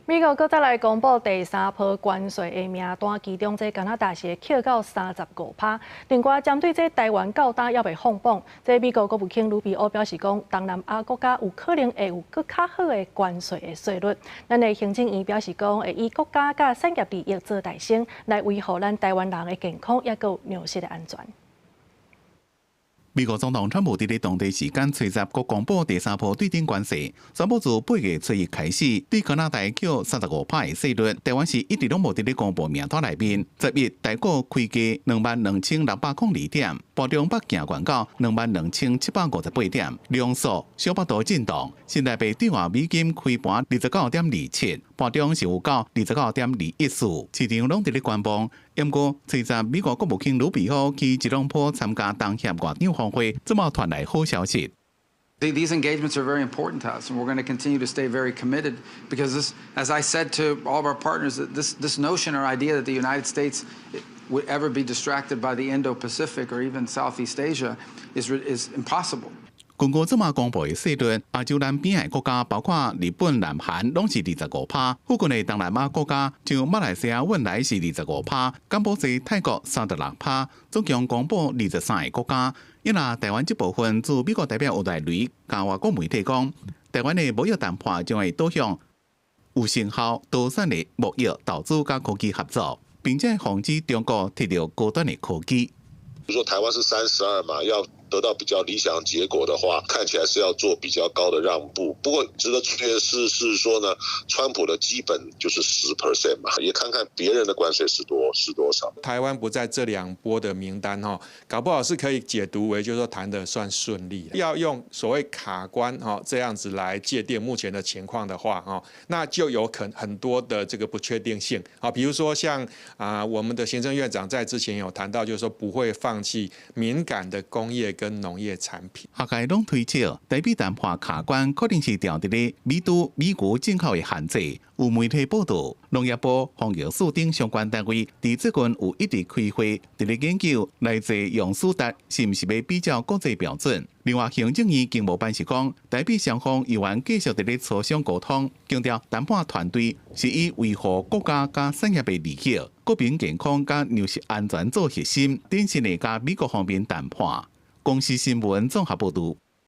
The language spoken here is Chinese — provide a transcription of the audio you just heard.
美国搁再来公布第三波关税的名单，其中这加拿大是扣到35%。另外，针对这台湾到单要被放榜，这美国国务卿鲁比欧表示讲，东南亚国家有可能会有更较好的关税的税率。咱的行政院表示讲，会以国家甲产业利益做大先，来维护咱台湾人的健康，也有粮食的安全。美国总统川普伫当地时间初十，国公布第三波对顶关税，宣布自8月初一开始，对加拿大扣35%的税率。台湾是一直拢无伫咧公布名单内面。11台股开价22602点，波中北行悬到22758点，量缩小幅度震动。新台币兑换美金开盘29.27，盘中是有到29.214，市场拢伫咧观望。不过，初十美国国务卿鲁比奥去吉隆坡参加东协外长峰会，这么传来好消息。These engagements are very important to us, and we're going to continue to stay very committed because this, as I said to all of our partners, this notion or idea that the United States would ever be distracted by the Indo-Pacific or even Southeast Asia is impossible. 根据这么公布的税率，亚洲南边的国家包括日本、南韩，拢是25%；附近的东南亚国家，像马来西亚、汶莱是25%，柬埔寨、泰国36%，总共公布23个国家。因那台湾这部分，自美国代表吴大雷甲外国媒体讲，台湾的贸易谈判将会导向有成效、多产的贸易、投资甲科技合作，并且防止中国摕到高端的科技。比如说台湾是32嘛，要得到比较理想结果的话，看起来是要做比较高的让步。不过值得注意的是说呢，川普的基本就是10% 嘛，也看看别人的关税是多少。台湾不在这2波的名单哈，搞不好是可以解读为就是说谈得算顺利，要用所谓卡关哈这样子来界定目前的情况的话哈，那就有很多的这个不确定性啊，比如说像我们的行政院长在之前有谈到，就是说不会放弃敏感的工业跟农业产品。学界拢推测，台美谈判卡关可能是调伫咧美猪、美牛进口的限制。有媒体报道，农业部、防疫署等相关单位伫最近有一直开会，伫咧研究来自用书达是毋是要比较国际标准。另外，行政院经贸办是讲，台美双方依然继续伫咧磋商沟通，强调谈判团队是以维护国家甲产业的利益、国民健康甲粮食安全做核心，典型的甲美国方面谈判。公司新闻综合报道。